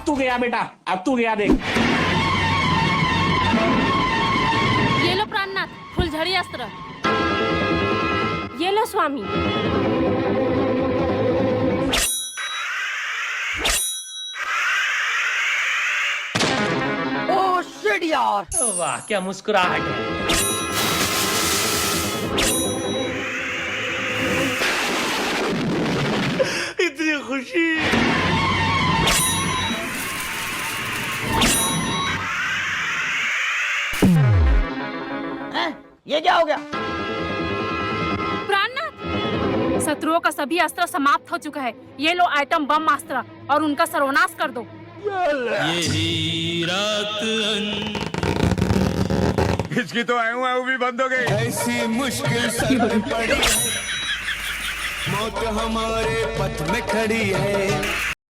तू गया बेटा, अब तू गया देख। ये लो प्राणनाथ, फुलझड़ी अस्त्र। ये लो स्वामी। ओह शिट यार। वाह क्या मुस्कुराहट है। इतनी खुशी। ये क्या हो गया? प्राणनाथ, शत्रुओं का सभी अस्त्र समाप्त हो चुका है। ये लो आइटम बम अस्त्र और उनका सर्वनाश कर दो। यही रात इसकी तो आयु भी बंद हो गई। ऐसी मुश्किल सर पे पड़ी, मौत हमारे पथ में खड़ी है।